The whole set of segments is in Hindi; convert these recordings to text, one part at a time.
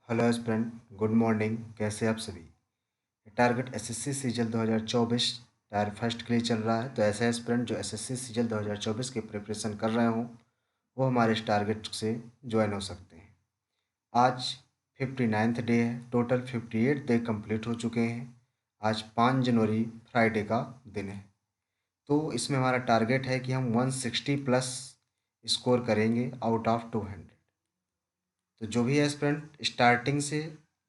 Hello aspirant, good morning. कैसे आप सभी? टारगेट एसएससी सीजल 2024 टायर फर्स्ट के लिए चल रहा है। तो ऐसे एस्पिरेंट जो एसएससी सीजल 2024 की प्रिपरेशन कर रहे हों वो हमारे इस टारगेट से ज्वाइन हो सकते हैं। आज 59th डे है। टोटल 58 डे कंप्लीट हो चुके हैं। आज 5 जनवरी फ्राइडे का दिन है। तो इसमें हमारा टारगेट है कि हम 160 प्लस स्कोर करेंगे आउट ऑफ 200। तो जो भी एस्पिरेंट स्टार्टिंग से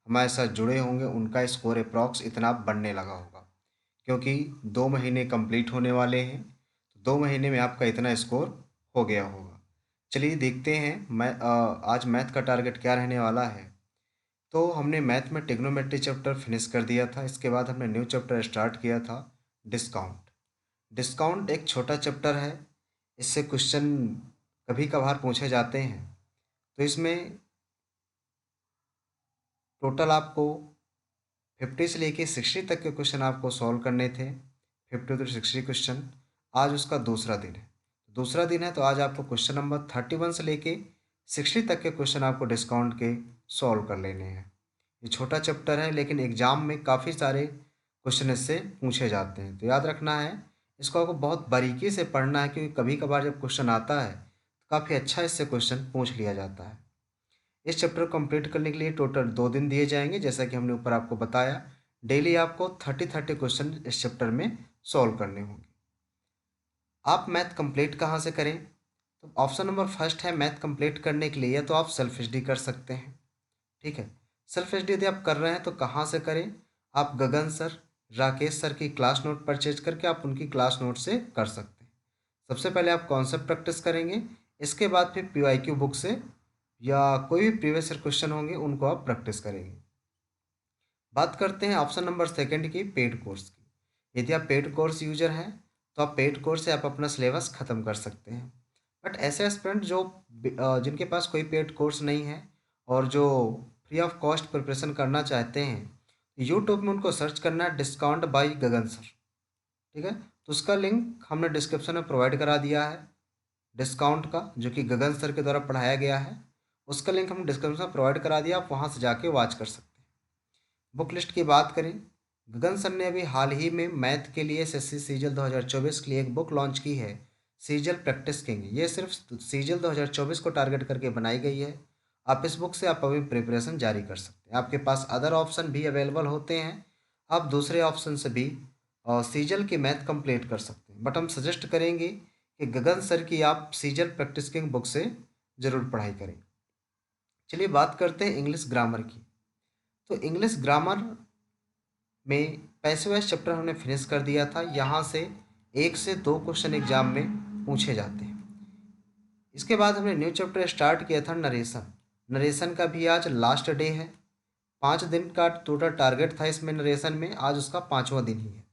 हमारे साथ जुड़े होंगे उनका स्कोर अप्रॉक्स इतना बढ़ने लगा होगा, क्योंकि 2 महीने कंप्लीट होने वाले हैं। तो 2 महीने में आपका इतना स्कोर हो गया होगा। चलिए देखते हैं आज मैथ का टारगेट क्या रहने वाला है। तो हमने मैथ में ट्रिग्नोमेट्री चैप्टर फिनिश कर दिया था। इसके बाद हमने न्यू चैप्टर स्टार्ट किया था, डिस्काउंट। डिस्काउंट एक छोटा चैप्टर है। इससे क्वेश्चन कभी कभार पूछे जाते हैं। तो इसमें टोटल आपको 50 से लेके 60 तक के क्वेश्चन आपको सॉल्व करने थे। 50 to 60 क्वेश्चन। आज उसका दूसरा दिन है। दूसरा दिन है तो आज आपको क्वेश्चन नंबर 31 से लेके 60 तक के क्वेश्चन आपको डिस्काउंट के सॉल्व कर लेने हैं। ये छोटा चैप्टर है लेकिन एग्जाम में काफ़ी सारे क्वेश्चन इससे पूछे जाते हैं। तो याद रखना है, इसको आपको बहुत बारीकी से पढ़ना है, क्योंकि कभी कभार जब क्वेश्चन आता है तो काफ़ी अच्छा इससे क्वेश्चन पूछ लिया जाता है। इस चैप्टर को कंप्लीट करने के लिए टोटल 2 दिन दिए जाएंगे, जैसा कि हमने ऊपर आपको बताया। डेली आपको 30 क्वेश्चन इस चैप्टर में सॉल्व करने होंगे। आप मैथ कंप्लीट कहाँ से करें? तो ऑप्शन नंबर फर्स्ट है, मैथ कंप्लीट करने के लिए या तो आप सेल्फ स्टडी कर सकते हैं। ठीक है, सेल्फ स्टडी यदि आप कर रहे हैं तो कहाँ से करें? आप गगन सर, राकेश सर की क्लास नोट परचेज करके आप उनकी क्लास नोट से कर सकते हैं। सबसे पहले आप कॉन्सेप्ट प्रैक्टिस करेंगे, इसके बाद फिर पीवाईक्यू बुक से या कोई भी प्रीवियस ईयर क्वेश्चन होंगे उनको आप प्रैक्टिस करेंगे। बात करते हैं ऑप्शन नंबर सेकंड की, पेड कोर्स की। यदि आप पेड कोर्स यूजर हैं तो आप पेड कोर्स से आप अपना सिलेबस ख़त्म कर सकते हैं। बट ऐसे एस्पिरेंट जो जिनके पास कोई पेड कोर्स नहीं है और जो फ्री ऑफ कॉस्ट प्रिपरेशन करना चाहते हैं, यूट्यूब में उनको सर्च करना है डिस्काउंट बाय गगन सर। ठीक है, तो उसका लिंक हमने डिस्क्रिप्शन में प्रोवाइड करा दिया है। डिस्काउंट का जो कि गगन सर के द्वारा पढ़ाया गया है, उसका लिंक हमने डिस्क्रिप्शन में प्रोवाइड करा दिया। आप वहाँ से जाके वॉच कर सकते हैं। बुक लिस्ट की बात करें, गगन सर ने अभी हाल ही में मैथ के लिए एसएससी सीजल 2024 के लिए एक बुक लॉन्च की है, सीजल प्रैक्टिस किंग। ये सिर्फ सीजल 2024 को टारगेट करके बनाई गई है। आप इस बुक से आप अभी प्रिपरेशन जारी कर सकते हैं। आपके पास अदर ऑप्शन भी अवेलेबल होते हैं, आप दूसरे ऑप्शन से भी सीजल की मैथ कंप्लीट कर सकते हैं। बट हम सजेस्ट करेंगे कि गगन सर की आप सीजल प्रैक्टिस किंग बुक से ज़रूर पढ़ाई करें। चलिए बात करते हैं इंग्लिश ग्रामर की। तो इंग्लिश ग्रामर में पैसे वाइज चैप्टर हमने फिनिश कर दिया था। यहाँ से 1 से 2 क्वेश्चन एग्जाम में पूछे जाते हैं। इसके बाद हमने न्यू चैप्टर स्टार्ट किया था, नरेशन। नरेशन का भी आज लास्ट डे है। 5 दिन का टोटल टारगेट था इसमें नरेशन में, आज उसका 5वां दिन ही है।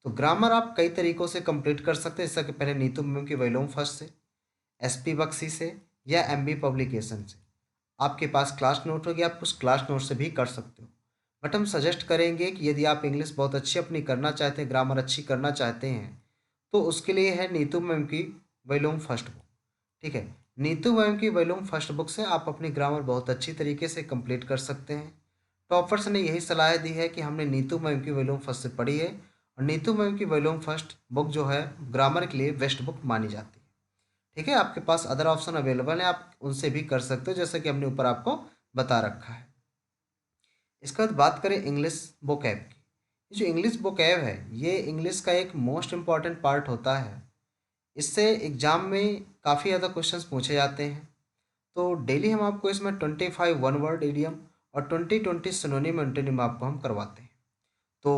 तो ग्रामर आप कई तरीक़ों से कंप्लीट कर सकते हैं। इससे पहले नीतू मैम की वॉल्यूम फर्स्ट से, एसपी बख्शी से या एमबी पब्लिकेशन से। आपके पास क्लास नोट होगी, आप उस क्लास नोट से भी कर सकते हो। बट हम सजेस्ट करेंगे कि यदि आप इंग्लिश बहुत अच्छी अपनी करना चाहते हैं, ग्रामर अच्छी करना चाहते हैं, तो उसके लिए है नीतू मैम की वॉल्यूम फर्स्ट बुक। ठीक है, नीतू मैम की वॉल्यूम फर्स्ट बुक से आप अपनी ग्रामर बहुत अच्छी तरीके से कंप्लीट कर सकते हैं। टॉपर्स ने यही सलाह दी है कि हमने नीतू मैम की वॉल्यूम फर्स्ट से पढ़ी है, और नीतू मैम की वॉल्यूम फर्स्ट बुक जो है ग्रामर के लिए बेस्ट बुक मानी जाती है। ठीक है, आपके पास अदर ऑप्शन अवेलेबल है, आप उनसे भी कर सकते हो, जैसे कि हमने ऊपर आपको बता रखा है। इसके बाद बात करें इंग्लिश वोकैब की। ये जो इंग्लिश वोकैब है, ये इंग्लिश का एक मोस्ट इम्पॉर्टेंट पार्ट होता है। इससे एग्जाम में काफ़ी ज़्यादा क्वेश्चंस पूछे जाते हैं। तो डेली हम आपको इसमें 25 वन वर्ड इडियम और 20 सिनोनिम एंटोनिम आपको हम करवाते हैं। तो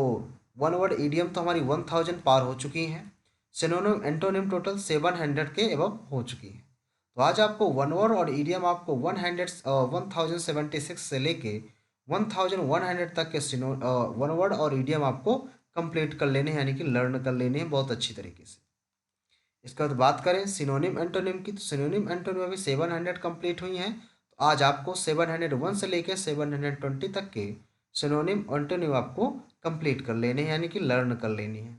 वन वर्ड इडियम तो हमारी 1000 पार हो चुकी हैं। सिनोनिम एंटोनिम टोटल 700 के एबव हो चुकी है। तो आज आपको वन वर्ड और इडियम आपको 1076 से लेके 1100 तक के वन वर्ड और इडियम आपको कंप्लीट कर लेने हैं, यानी कि लर्न कर लेने हैं बहुत अच्छी तरीके से। इसके बाद बात करें सिनोनिम एंटोनिम की, तो सिनोनिम एंटोनिम अभी 700 कंप्लीट हुई हैं। तो आज आपको 701 से लेकर 720 तक के सिनोनिम एंटोनिम आपको कंप्लीट कर लेने हैं, यानी कि लर्न कर लेनी है।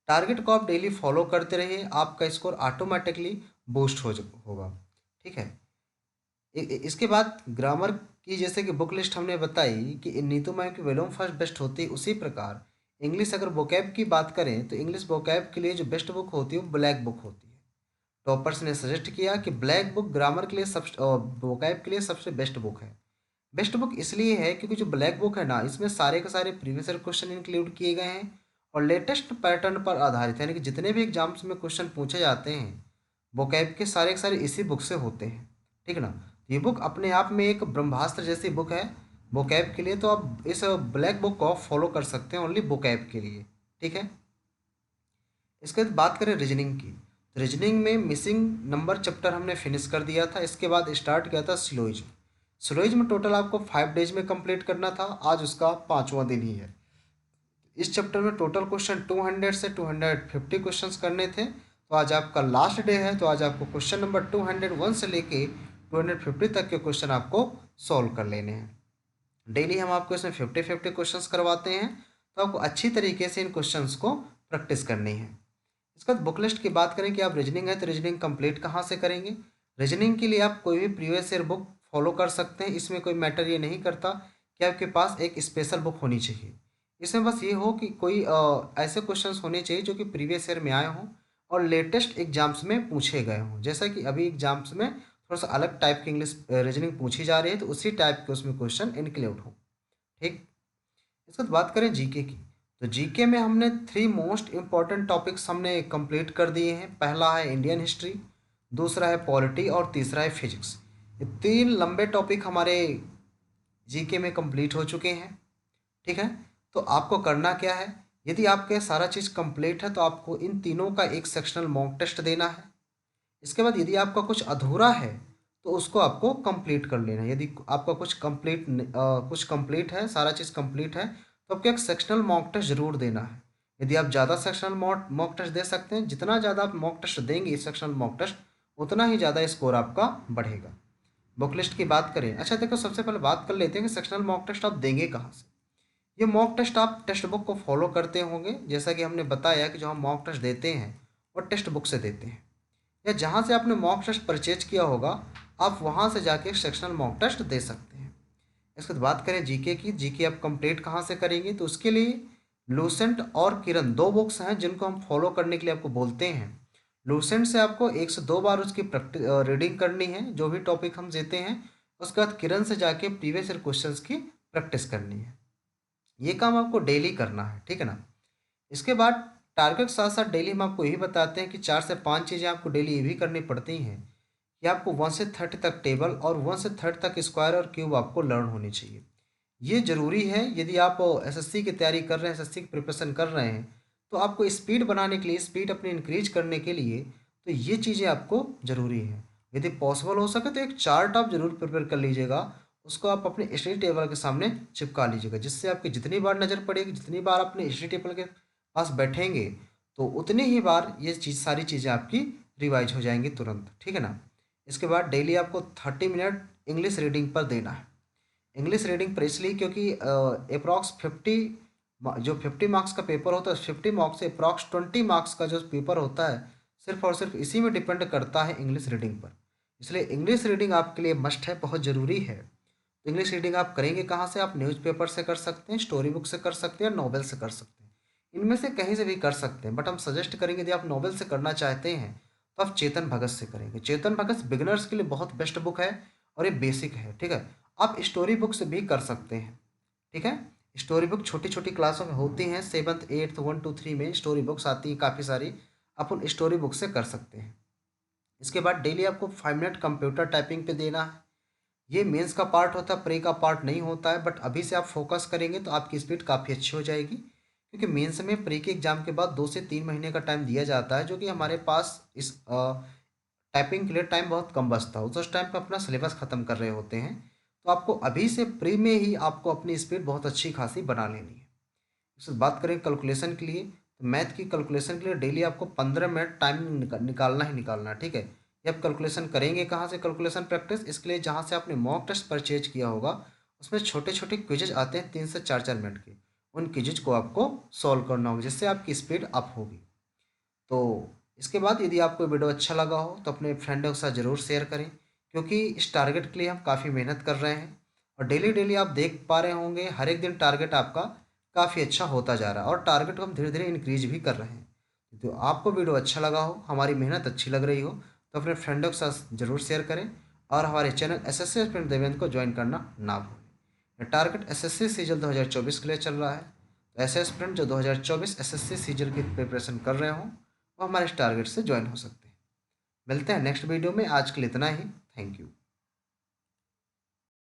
टारगेट को आप डेली फॉलो करते रहिए, आपका स्कोर ऑटोमेटिकली बूस्ट होगा। ठीक है, इसके बाद ग्रामर कि जैसे कि बुक लिस्ट हमने बताई कि इन नीतू मैम की वॉल्यूम फर्स्ट बेस्ट होती है, उसी प्रकार इंग्लिश अगर वोकैब की बात करें तो इंग्लिश वोकैब के लिए जो बेस्ट बुक होती है वो ब्लैक बुक होती है। टॉपर्स ने सजेस्ट किया कि ब्लैक बुक ग्रामर के लिए सब वोकैब के लिए सबसे बेस्ट बुक है। बेस्ट बुक इसलिए है क्योंकि जो ब्लैक बुक है ना, इसमें सारे के सारे प्रीवियस ईयर क्वेश्चन इंक्लूड किए गए हैं और लेटेस्ट पैटर्न पर आधारित है, यानी कि जितने भी एग्जाम्स में क्वेश्चन पूछे जाते हैं वोकैब के सारे इसी बुक से होते हैं। ठीक है ना। ये बुक अपने आप में एक ब्रह्मास्त्र जैसी बुक है वोकैब के लिए, तो आप इस ब्लैक बुक को फॉलो कर सकते हैं ओनली वोकैब के लिए। ठीक है। इसके बाद बात करें रीजनिंग की, तो रीजनिंग में मिसिंग नंबर चैप्टर हमने फिनिश कर दिया था। इसके बाद स्टार्ट किया था सिलोइज्म। सिलोइज्म टोटल आपको 5 डेज में कंप्लीट करना था, आज उसका 5वां दिन ही है। इस चैप्टर में टोटल क्वेश्चन 200 से 250 क्वेश्चंस करने थे, तो आज आपका लास्ट डे है। तो आज आपको क्वेश्चन नंबर 201 से लेके 250 तक के क्वेश्चन आपको सॉल्व कर लेने हैं। डेली हम आपको इसमें 50-50 क्वेश्चंस करवाते हैं, तो आपको अच्छी तरीके से इन क्वेश्चंस को प्रैक्टिस करनी है। इसके बाद बुक लिस्ट की बात करें कि आप रीजनिंग है तो रीजनिंग कंप्लीट कहाँ से करेंगे। रीजनिंग के लिए आप कोई भी प्रीवियस ईयर बुक फॉलो कर सकते हैं, इसमें कोई मैटर ये नहीं करता कि आपके पास एक स्पेशल बुक होनी चाहिए। इसमें बस ये हो कि कोई ऐसे क्वेश्चंस होने चाहिए जो कि प्रीवियस ईयर में आए हों और लेटेस्ट एग्जाम्स में पूछे गए हों। जैसा कि अभी एग्जाम्स में थोड़ा सा अलग टाइप की इंग्लिश रीजनिंग पूछी जा रही है, तो उसी टाइप के उसमें क्वेश्चन इंक्लूड हो। ठीक। इसके बाद बात करें जीके की, तो जीके में हमने 3 मोस्ट इम्पॉर्टेंट टॉपिक्स हमने कंप्लीट कर दिए हैं। पहला है इंडियन हिस्ट्री, दूसरा है पॉलिटी और तीसरा है फिजिक्स। ये 3 लंबे टॉपिक हमारे जीके में कंप्लीट हो चुके हैं। ठीक है। तो आपको करना क्या है, यदि आपके सारा चीज़ कंप्लीट है तो आपको इन तीनों का एक सेक्शनल मॉक टेस्ट देना है। इसके बाद यदि आपका कुछ अधूरा है तो उसको आपको कंप्लीट कर लेना है। यदि आपका कुछ कंप्लीट है, सारा चीज़ कंप्लीट है, तो आपको एक सेक्शनल मॉक टेस्ट जरूर देना है। यदि आप ज़्यादा सेक्शनल मॉक टेस्ट दे सकते हैं, जितना ज़्यादा आप मॉक टेस्ट देंगे सेक्शनल मॉक टेस्ट, उतना ही ज़्यादा स्कोर आपका बढ़ेगा। बुक लिस्ट की बात करें, अच्छा देखो सबसे पहले बात कर लेते हैं कि सेक्शनल मॉक टेस्ट आप देंगे कहाँ से। ये मॉक टेस्ट आप टेक्स्ट बुक को फॉलो करते होंगे, जैसा कि हमने बताया कि जो हम मॉक टेस्ट देते हैं वो टेक्स्ट बुक से देते हैं, या जहाँ से आपने मॉक टेस्ट परचेज किया होगा आप वहाँ से जाके सेक्शनल मॉक टेस्ट दे सकते हैं। इसके बाद बात करें जीके की, जीके आप कंप्लीट कहाँ से करेंगे, तो उसके लिए लूसेंट और किरण 2 बुक्स हैं जिनको हम फॉलो करने के लिए आपको बोलते हैं। लूसेंट से आपको 1 से 2 बार उसकी प्रैक्टिस रीडिंग करनी है जो भी टॉपिक हम देते हैं। उसके बाद किरण से जाके प्रीवियस ईयर क्वेश्चंस की प्रैक्टिस करनी है। ये काम आपको डेली करना है। ठीक है ना। इसके बाद टारगेट के साथ साथ डेली हम आपको यही बताते हैं कि 4 से 5 चीज़ें आपको डेली ये भी करनी पड़ती हैं कि आपको 1 से 30 तक टेबल और 1 से 30 तक स्क्वायर और क्यूब आपको लर्न होनी चाहिए। ये ज़रूरी है। यदि आप एसएससी की तैयारी कर रहे हैं, एसएससी की प्रिपरेशन कर रहे हैं, तो आपको स्पीड बनाने के लिए, स्पीड अपनी इंक्रीज करने के लिए, तो ये चीज़ें आपको ज़रूरी हैं। यदि पॉसिबल हो सके तो एक चार्ट आप ज़रूर प्रिपेयर कर लीजिएगा, उसको आप अपने स्टडी टेबल के सामने चिपका लीजिएगा, जिससे आपकी जितनी बार नज़र पड़ेगी, जितनी बार अपने स्टडी टेबल के पास बैठेंगे, तो उतनी ही बार ये सारी चीज़ें आपकी रिवाइज हो जाएंगी तुरंत। ठीक है ना। इसके बाद डेली आपको 30 मिनट इंग्लिश रीडिंग पर देना है। इंग्लिश रीडिंग पर इसलिए क्योंकि अप्रॉक्स 50 मार्क्स का पेपर होता है, 50 मार्क्स से अप्रॉक्स 20 मार्क्स का जो पेपर होता है सिर्फ और सिर्फ इसी में डिपेंड करता है इंग्लिश रीडिंग पर। इसलिए इंग्लिश रीडिंग आपके लिए मस्ट है, बहुत ज़रूरी है। तो इंग्लिश रीडिंग आप करेंगे कहाँ से, आप न्यूज़पेपर से कर सकते हैं, स्टोरी बुक से कर सकते हैं, नॉवेल से कर सकते हैं। इनमें से कहीं से भी कर सकते हैं, बट हम सजेस्ट करेंगे यदि आप नॉवेल से करना चाहते हैं तो आप चेतन भगत से करेंगे। चेतन भगत बिगिनर्स के लिए बहुत बेस्ट बुक है और ये बेसिक है। ठीक है। आप स्टोरी बुक से भी कर सकते हैं। ठीक है। स्टोरी बुक छोटी छोटी क्लासों में होती हैं, 7th 8th 1 2 3 में स्टोरी बुक्स आती हैं काफ़ी सारी, आप उन स्टोरी बुक से कर सकते हैं। इसके बाद डेली आपको 5 मिनट कंप्यूटर टाइपिंग पे देना है। ये मेंस का पार्ट होता है, प्री का पार्ट नहीं होता है, बट अभी से आप फोकस करेंगे तो आपकी स्पीड काफ़ी अच्छी हो जाएगी, क्योंकि मेंस में प्री के एग्ज़ाम के बाद 2 से 3 महीने का टाइम दिया जाता है, जो कि हमारे पास इस टाइपिंग के लिए टाइम बहुत कम बचता है। उस टाइम पे अपना सिलेबस ख़त्म कर रहे होते हैं, तो आपको अभी से प्री में ही आपको अपनी स्पीड बहुत अच्छी खासी बना लेनी है। इससे बात करें कैलकुलेशन के लिए, तो मैथ की कैलकुलेशन के लिए डेली आपको 15 मिनट टाइम निकालना ही निकालना है। ठीक है। ये आप कैलकुलेशन करेंगे कहाँ से, कैलकुलेशन प्रैक्टिस, इसके लिए जहाँ से आपने मॉक टेस्ट परचेज किया होगा उसमें छोटे छोटे क्विजेज आते हैं 3 से 4 मिनट के, उन क्विजेज को आपको सॉल्व करना होगा, जिससे आपकी स्पीड अप होगी। तो इसके बाद यदि आपको वीडियो अच्छा लगा हो तो अपने फ्रेंडों के साथ ज़रूर शेयर करें, क्योंकि इस टारगेट के लिए हम काफ़ी मेहनत कर रहे हैं। और डेली डेली आप देख पा रहे होंगे हर एक दिन टारगेट आपका काफ़ी अच्छा होता जा रहा है और टारगेट को हम धीरे धीरे इंक्रीज भी कर रहे हैं। तो आपको वीडियो अच्छा लगा हो, हमारी मेहनत अच्छी लग रही हो, तो अपने फ्रेंडों के साथ ज़रूर शेयर करें और हमारे चैनल एसएससी एस्पिरेंट देवेंद्र को ज्वाइन करना ना भूलें। टारगेट एसएससी सीजल 2024 के लिए चल रहा है, तो ऐसे एस्पिरेंट जो 2024 एसएससी सीजल की प्रिपरेशन कर रहे हों वो हमारे इस टारगेट से ज्वाइन हो सकते हैं। मिलते हैं नेक्स्ट वीडियो में, आज के लिए इतना ही। Thank you.